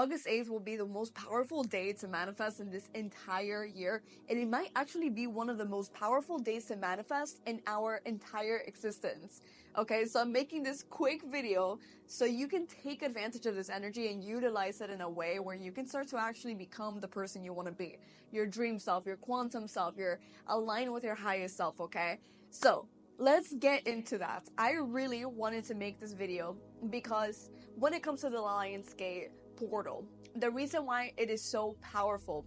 August 8th will be the most powerful day to manifest in this entire year, and it might actually be one of the most powerful days to manifest in our entire existence. Okay, so I'm making this quick video so you can take advantage of this energy and utilize it in a way where you can start to actually become the person you want to be. Your dream self, your quantum self, your aligned with your highest self, okay? So, let's get into that. I really wanted to make this video because when it comes to the Lionsgate portal, the reason why it is so powerful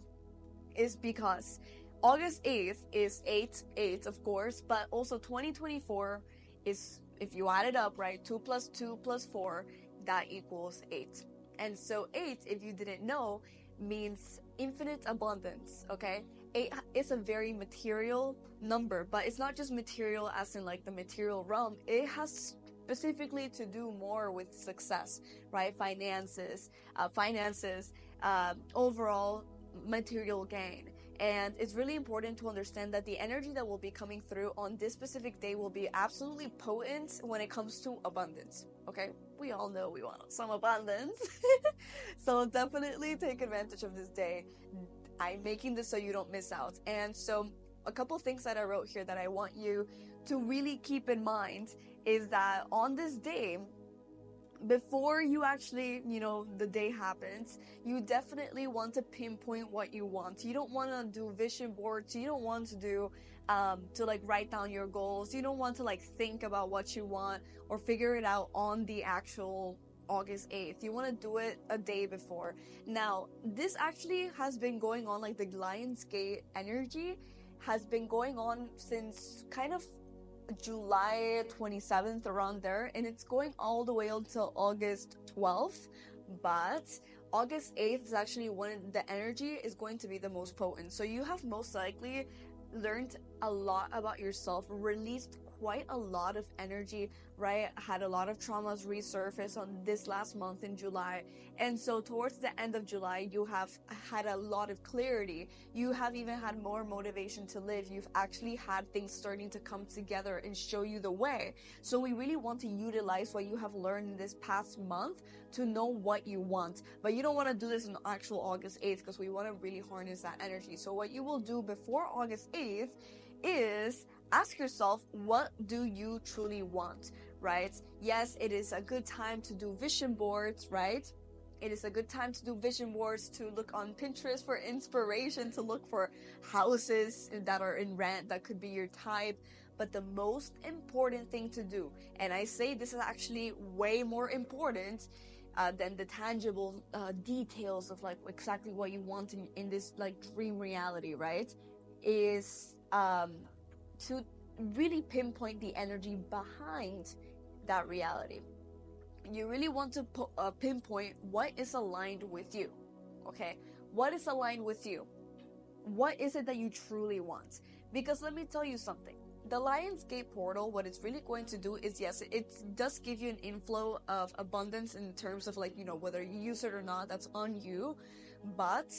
is because August 8th is 8/8, of course, but also 2024 is, if you add it up, right, 2 plus 2 plus 4, that equals 8. And so 8, if you didn't know, means infinite abundance, okay? 8 is a very material number, but it's not just material as in like the material realm. It has specifically to do more with success, right? Finances, overall material gain. And it's really important to understand that the energy that will be coming through on this specific day will be absolutely potent when it comes to abundance. Okay, we all know we want some abundance. So definitely take advantage of this day. I'm making this so you don't miss out. And so a couple things that I wrote here that I want you to really keep in mind is that on this day, before you actually, the day happens, you definitely want to pinpoint what you want. You don't want to do vision boards. You don't want to do, to like write down your goals. You don't want to like think about what you want or figure it out on the actual August 8th. You want to do it a day before. Now, this actually has been going on, like the Lionsgate energy has been going on since kind of July 27th, around there, and it's going all the way until August 12th. But August 8th is actually when the energy is going to be the most potent. So you have most likely learned a lot about yourself, released quite a lot of energy, right? Had a lot of traumas resurface on this last month in July. And so towards the end of July, you have had a lot of clarity. You have even had more motivation to live. You've actually had things starting to come together and show you the way. So we really want to utilize what you have learned in this past month to know what you want. But you don't want to do this on actual August 8th because we want to really harness that energy. So what you will do before August 8th is ask yourself, what do you truly want, right? Yes, it is a good time to do vision boards, right? It is a good time to do vision boards, to look on Pinterest for inspiration, to look for houses that are in rent that could be your type. But the most important thing to do, and I say this is actually way more important than the tangible details of like exactly what you want in this like dream reality, right? Is to really pinpoint the energy behind that reality. You really want to pinpoint what is aligned with you, okay? What is aligned with you? What is it that you truly want? Because let me tell you something. The Lionsgate portal, what it's really going to do is, yes, it does give you an inflow of abundance in terms of like, whether you use it or not, that's on you. But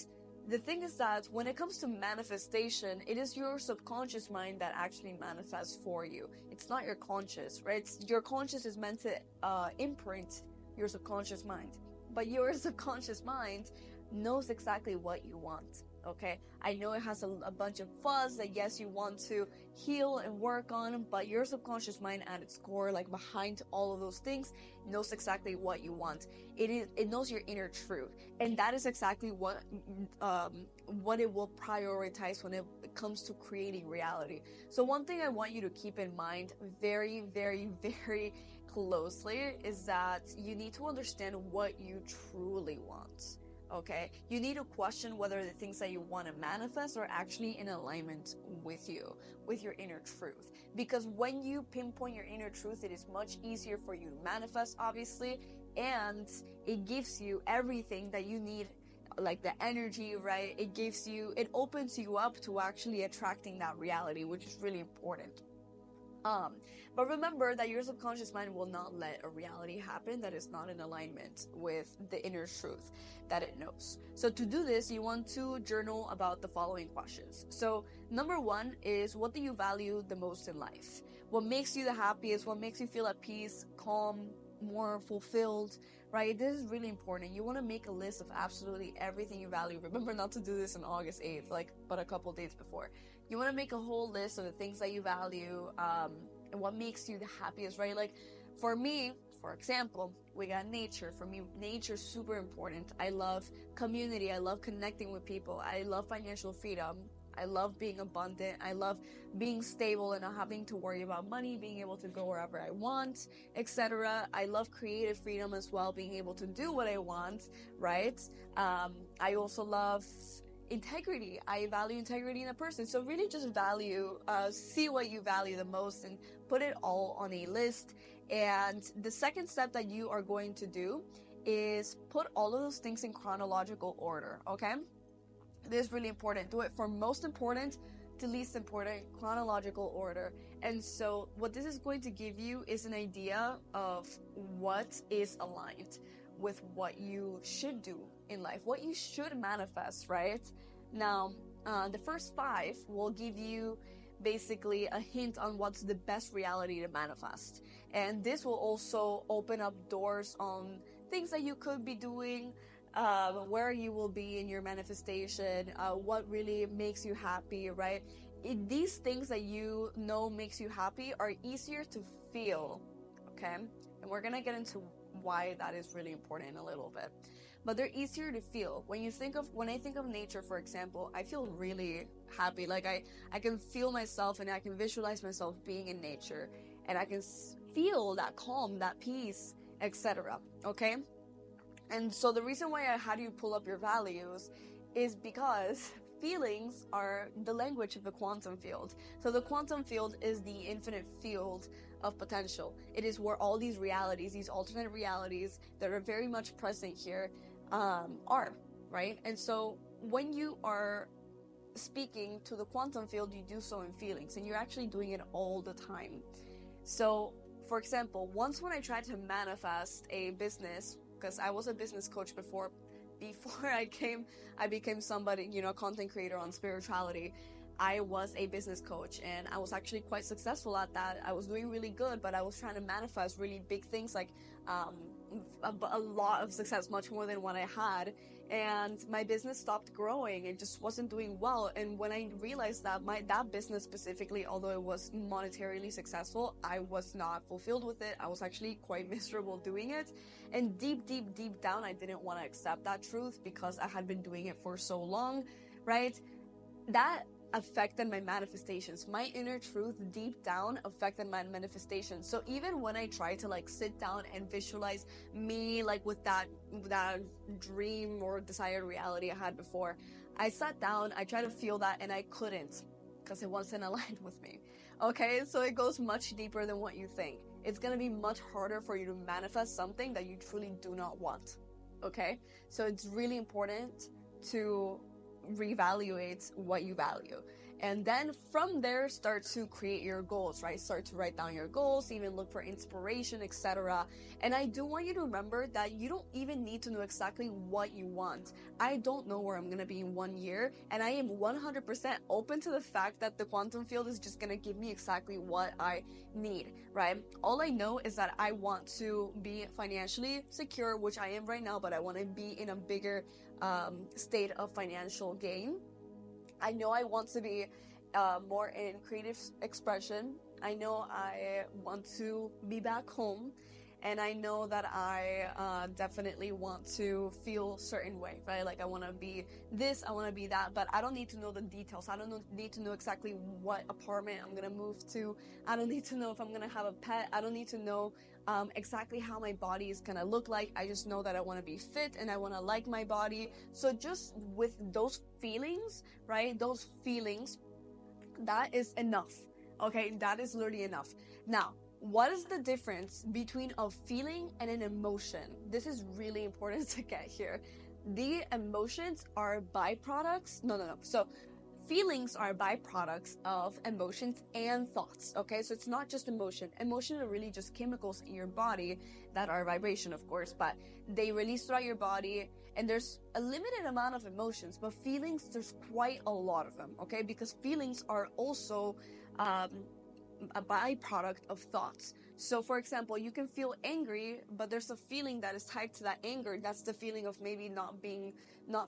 the thing is that when it comes to manifestation, it is your subconscious mind that actually manifests for you. It's not your conscious, right? Your conscious is meant to imprint your subconscious mind. But your subconscious mind knows exactly what you want, okay? I know it has a bunch of fuzz that, yes, you want to heal and work on, but your subconscious mind at its core, like behind all of those things, knows exactly what you want. It knows your inner truth, and that is exactly what it will prioritize when it comes to creating reality. So one thing I want you to keep in mind very, very, very closely is that you need to understand what you truly want. Okay, you need to question whether the things that you want to manifest are actually in alignment with you, with your inner truth. Because when you pinpoint your inner truth, it is much easier for you to manifest, obviously, and it gives you everything that you need, like the energy, right? It opens you up to actually attracting that reality, which is really important. But remember that your subconscious mind will not let a reality happen that is not in alignment with the inner truth that it knows. So to do this, you want to journal about the following questions. So number one is, what do you value the most in life? What makes you the happiest? What makes you feel at peace, calm, more fulfilled, right? This is really important. You want to make a list of absolutely everything you value. Remember not to do this on August 8th, but a couple days before. You want to make a whole list of the things that you value, and what makes you the happiest, right? Like, for me, for example, we got nature. For me, nature is super important. I love community. I love connecting with people. I love financial freedom. I love being abundant. I love being stable and not having to worry about money, being able to go wherever I want, etc. I love creative freedom as well, being able to do what I want, right? I also love integrity. I value integrity in a person. So really just see what you value the most and put it all on a list. And the second step that you are going to do is put all of those things in chronological order, okay? This is really important. Do it from most important to least important, chronological order. And so what this is going to give you is an idea of what is aligned with what you should do in life, what you should manifest, right? Now, the first 5 will give you basically a hint on what's the best reality to manifest. And this will also open up doors on things that you could be doing, where you will be in your manifestation, what really makes you happy, right? These things that you know makes you happy are easier to feel, okay? And we're gonna get into why that is really important in a little bit. But they're easier to feel. When I think of nature, for example, I feel really happy. Like I can feel myself and I can visualize myself being in nature, and I can feel that calm, that peace, etc. Okay? And so the reason why I had you pull up your values is because feelings are the language of the quantum field. So the quantum field is the infinite field of potential. It is where all these realities, these alternate realities that are very much present here, are, right? And so when you are speaking to the quantum field, you do so in feelings, and you're actually doing it all the time. So, for example, once when I tried to manifest a business, because I was a business coach before I became somebody, content creator on spirituality. I was a business coach, and I was actually quite successful at that. I was doing really good, but I was trying to manifest really big things, like a lot of success, much more than what I had. And my business stopped growing. It just wasn't doing well. And when I realized that that business specifically, although it was monetarily successful, I was not fulfilled with it. I was actually quite miserable doing it. And deep down, I didn't want to accept that truth because I had been doing it for so long, right? That affected my manifestations. My inner truth deep down affected my manifestations. So even when I try to sit down and visualize me with that dream or desired reality I had before, I sat down, I tried to feel that, and I couldn't because it wasn't aligned with me. Okay, so it goes much deeper than what you think. It's gonna be much harder for you to manifest something that you truly do not want. Okay, so it's really important to reevaluate what you value, and then from there start to create your goals, right? Start to write down your goals, even look for inspiration, etc. And I do want you to remember that you don't even need to know exactly what you want. I don't know where I'm gonna be in 1 year, and I am 100% open to the fact that the quantum field is just gonna give me exactly what I need, right? All I know is that I want to be financially secure, which I am right now, but I want to be in a bigger state of financial gain. I know I want to be more in creative expression. I know I want to be back home, and I know that I definitely want to feel certain way, right? Like I want to be this, I want to be that, but I don't need to know the details. I don't need to know exactly what apartment I'm gonna move to. I don't need to know if I'm gonna have a pet. I don't need to know exactly how my body is gonna look like. I just know that I want to be fit and I want to like my body. So just with those feelings, right? Those feelings, that is enough. Okay, that is literally enough. Now, what is the difference between a feeling and an emotion? This is really important to get here. The emotions are byproducts. No. So feelings are byproducts of emotions and thoughts, okay? So it's not just emotion. Emotion are really just chemicals in your body that are vibration, of course, but they release throughout your body, and there's a limited amount of emotions, but feelings, there's quite a lot of them, okay? Because feelings are also a byproduct of thoughts. So for example, you can feel angry, but there's a feeling that is tied to that anger. That's the feeling of maybe not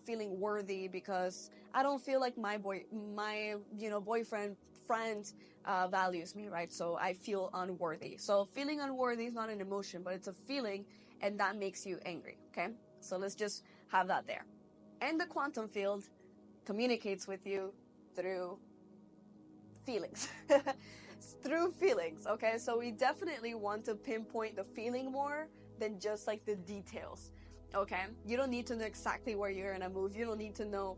feeling worthy, because I don't feel like my boyfriend, friend values me, right? So I feel unworthy. So feeling unworthy is not an emotion, but it's a feeling, and that makes you angry, okay? So let's just have that there. And the quantum field communicates with you through feelings. Through feelings, okay? So we definitely want to pinpoint the feeling more than just like the details, okay? You don't need to know exactly where you're gonna move. You don't need to know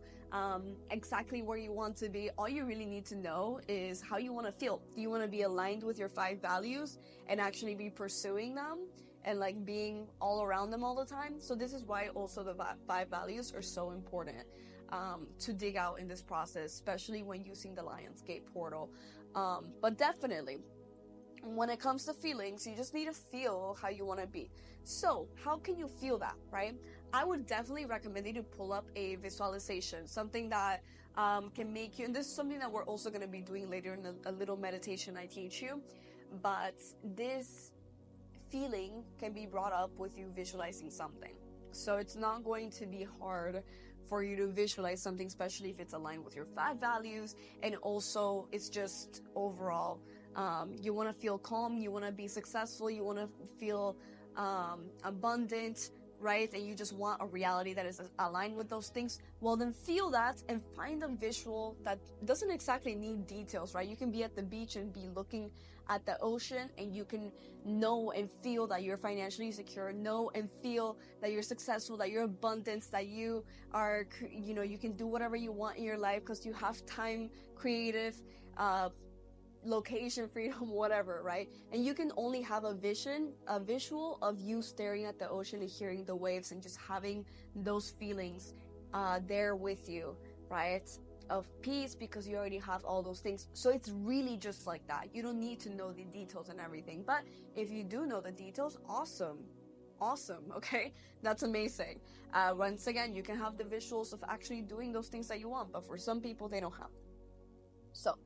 exactly where you want to be. All you really need to know is how you want to feel. Do you want to be aligned with your 5 values and actually be pursuing them and like being all around them all the time? So this is why also the 5 values are so important to dig out in this process, especially when using the Lionsgate portal. But definitely, when it comes to feelings, you just need to feel how you want to be. So how can you feel that, right? I would definitely recommend you to pull up a visualization, something that can make you, and this is something that we're also going to be doing later in a little meditation I teach you, but this feeling can be brought up with you visualizing something. So it's not going to be hard for you to visualize something, especially if it's aligned with your 5 values, and also it's just overall you want to feel calm, you want to be successful, you want to feel abundant, right? And you just want a reality that is aligned with those things. Well, then feel that and find a visual that doesn't exactly need details, right? You can be at the beach and be looking at the ocean, and you can know and feel that you're financially secure, know and feel that you're successful, that you're abundant, that you are, you can do whatever you want in your life because you have time, creative, location freedom, whatever, right? And you can only have a visual of you staring at the ocean and hearing the waves and just having those feelings there with you, right? Of peace, because you already have all those things. So it's really just like that. You don't need to know the details and everything, but if you do know the details, awesome, okay? That's amazing. Once again, you can have the visuals of actually doing those things that you want, but for some people they don't have. So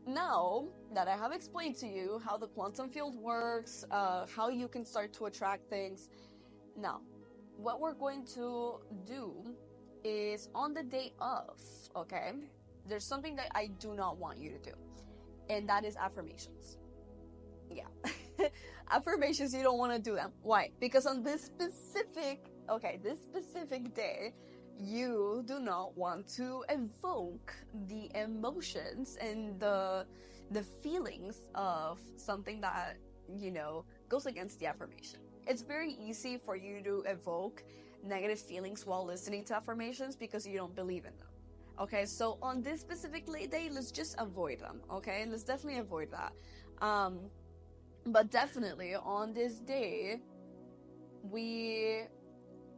now that I have explained to you how the quantum field works, how you can start to attract things, now what we're going to do is on the day of, okay, there's something that I do not want you to do, and that is affirmations. Yeah. Affirmations, you don't want to do them. Why? Because on this specific day, you do not want to evoke the emotions and the feelings of something that, goes against the affirmation. It's very easy for you to evoke negative feelings while listening to affirmations because you don't believe in them. Okay, so on this specific day, let's just avoid them. Okay, let's definitely avoid that. But definitely on this day, we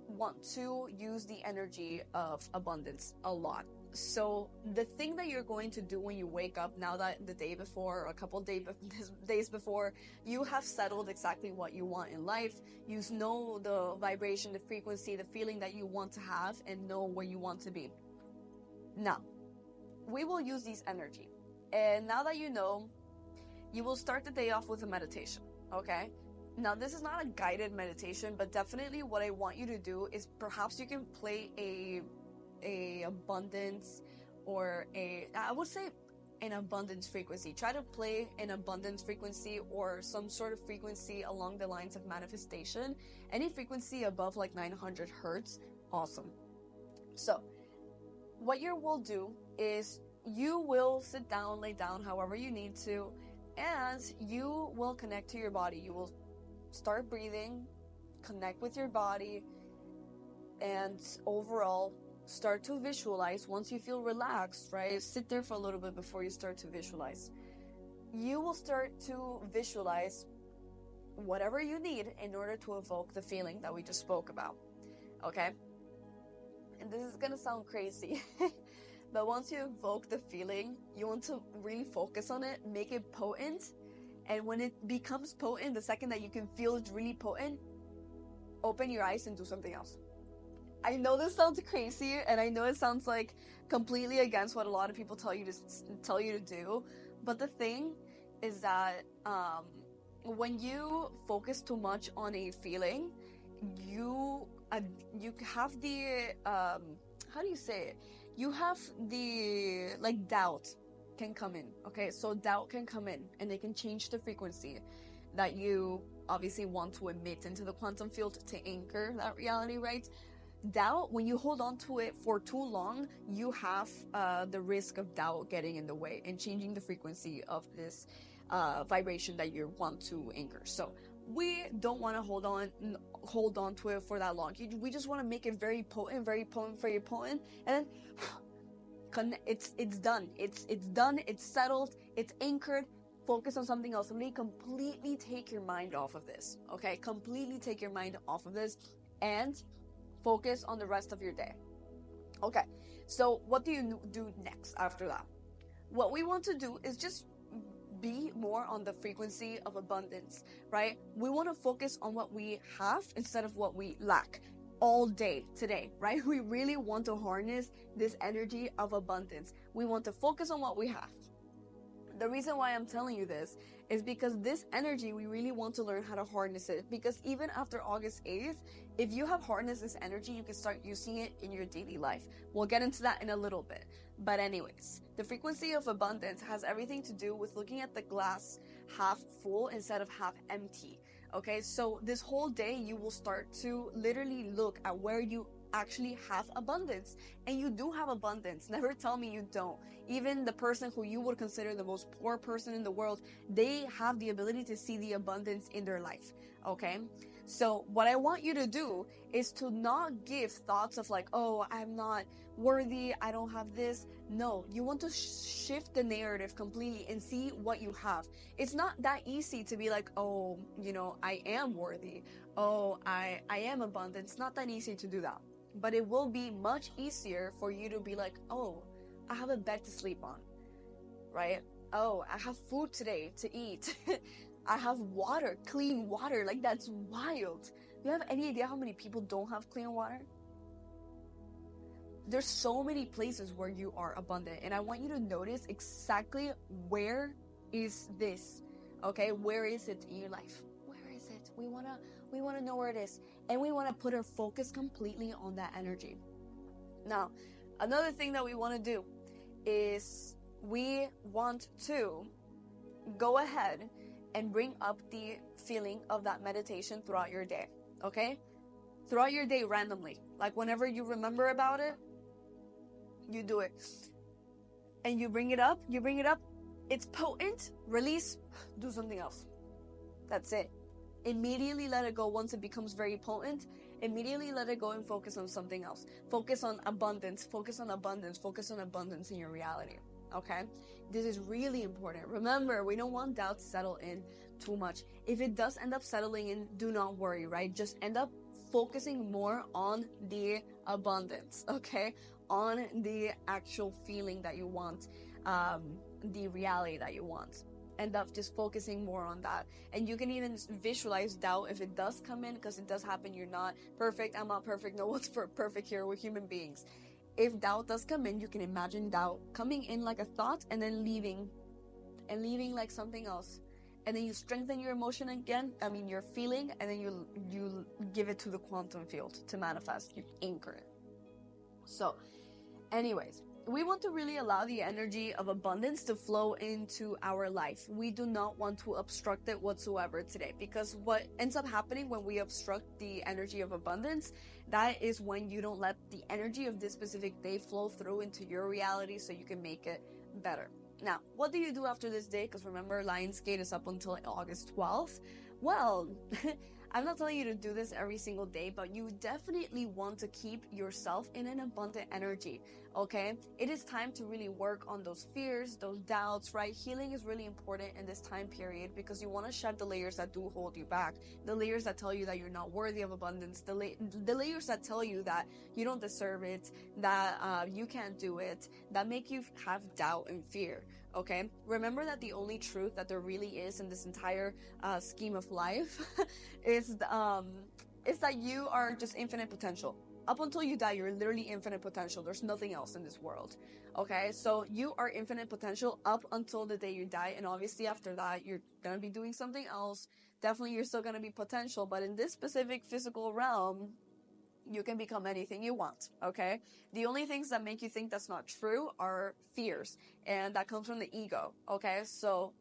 want to use the energy of abundance a lot. So the thing that you're going to do when you wake up, now that the day before or a couple days before, you have settled exactly what you want in life, you know the vibration, the frequency, the feeling that you want to have, and know where you want to be. Now, we will use this energy. And now that you know, you will start the day off with a meditation, okay? Now, this is not a guided meditation, but definitely what I want you to do is perhaps you can play a abundance, or I would say an abundance frequency. Try to play an abundance frequency or some sort of frequency along the lines of manifestation. Any frequency above like 900 hertz, awesome. So, what you will do is you will sit down, lay down, however you need to, and you will connect to your body. You will start breathing, connect with your body, and overall start to visualize. Once you feel relaxed, right, sit there for a little bit before you start to visualize. You will start to visualize whatever you need in order to evoke the feeling that we just spoke about, okay? And this is gonna sound crazy, but once you evoke the feeling, you want to really focus on it, make it potent, and when it becomes potent, the second that you can feel it's really potent, open your eyes and do something else. I know this sounds crazy, and I know it sounds like completely against what a lot of people tell you to do, but the thing is that when you focus too much on a feeling, you have the how do you say it? You have the like doubt can come in. Okay, so doubt can come in, and it can change the frequency that you obviously want to emit into the quantum field to anchor that reality, right? Doubt, when you hold on to it for too long, you have the risk of doubt getting in the way and changing the frequency of this vibration that you want to anchor. So we don't want to hold on to it for that long. We just want to make it very potent, very potent, very potent, and then it's done. It's done. It's settled. It's anchored. Focus on something else. Somebody completely take your mind off of this. Okay, completely take your mind off of this, and focus on the rest of your day. Okay, so what do you do next after that? What we want to do is just be more on the frequency of abundance, right? We want to focus on what we have instead of what we lack all day today, right? We really want to harness this energy of abundance. We want to focus on what we have. The reason why I'm telling you this is because this energy, we really want to learn how to harness it. Because even after August 8th, if you have harnessed this energy, you can start using it in your daily life. We'll get into that in a little bit. But anyways, the frequency of abundance has everything to do with looking at the glass half full instead of half empty. Okay, so this whole day, you will start to literally look at where you actually have abundance. And you do have abundance. Never tell me you don't. Even the person who you would consider the most poor person in the world, they have the ability to see the abundance in their life. Okay, so what I want you to do is to not give thoughts of like, oh, I'm not worthy, I don't have this. No, you want to shift the narrative completely and see what you have. It's not that easy to be like, oh, I am worthy, oh, I am abundant. It's not that easy to do that. But it will be much easier for you to be like, oh, I have a bed to sleep on, right? Oh, I have food today to eat. I have water, clean water. Like, that's wild. Do you have any idea how many people don't have clean water? There's so many places where you are abundant, and I want you to notice exactly where is this, okay? Where is it in your life? Where is it? We want to know where it is, and we want to put our focus completely on that energy. Now, another thing that we want to do is we want to go ahead and bring up the feeling of that meditation throughout your day, okay? Throughout your day randomly. Like, whenever you remember about it, you do it. And you bring it up, it's potent, release, do something else. That's it. Immediately let it go. Once it becomes very potent, immediately let it go and focus on something else. Focus on abundance, focus on abundance, focus on abundance in your reality. Okay? This is really important. Remember, we don't want doubt to settle in too much. If it does end up settling in, do not worry, right? Just end up focusing more on the abundance, okay? On the actual feeling that you want, the reality that you want. End up just focusing more on that. And you can even visualize doubt if it does come in, because it does happen. You're not perfect. I'm not perfect. No one's perfect here. We're human beings. If doubt does come in, you can imagine doubt coming in like a thought and then leaving like something else. And then you strengthen your emotion again, your feeling, and then you give it to the quantum field to manifest. You anchor it. So, anyways, we want to really allow the energy of abundance to flow into our life. We do not want to obstruct it whatsoever today, because what ends up happening when we obstruct the energy of abundance, that is when you don't let the energy of this specific day flow through into your reality so you can make it better. Now, what do you do after this day? Because remember, Lionsgate is up until August 12th. Well, I'm not telling you to do this every single day, but you definitely want to keep yourself in an abundant energy, okay? It is time to really work on those fears, those doubts, right? Healing is really important in this time period because you want to shed the layers that do hold you back, the layers that tell you that you're not worthy of abundance, the layers that tell you that you don't deserve it, that you can't do it, that make you have doubt and fear. Okay, remember that the only truth that there really is in this entire scheme of life is that you are just infinite potential. Up until you die, you're literally infinite potential. There's nothing else in this world. Okay, so you are infinite potential up until the day you die, and obviously after that, you're gonna be doing something else. definitely you're still going to be potential, but in this specific physical realm, you can become anything you want, okay? The only things that make you think that's not true are fears, and that comes from the ego, okay? So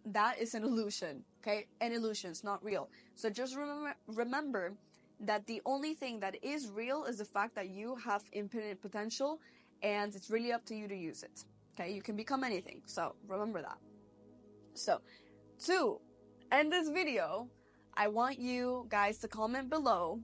that is an illusion, okay? An illusion, it's not real. So just remember that the only thing that is real is the fact that you have infinite potential, and it's really up to you to use it, okay? You can become anything, so remember that. So, to end this video, I want you guys to comment below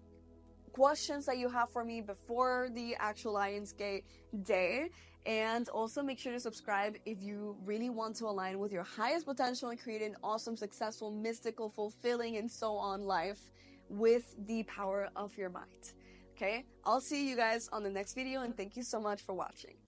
questions that you have for me before the actual Lionsgate day, and also make sure to subscribe if you really want to align with your highest potential and create an awesome, successful, mystical, fulfilling, and so on life with the power of your mind. Okay, I'll see you guys on the next video, and thank you so much for watching.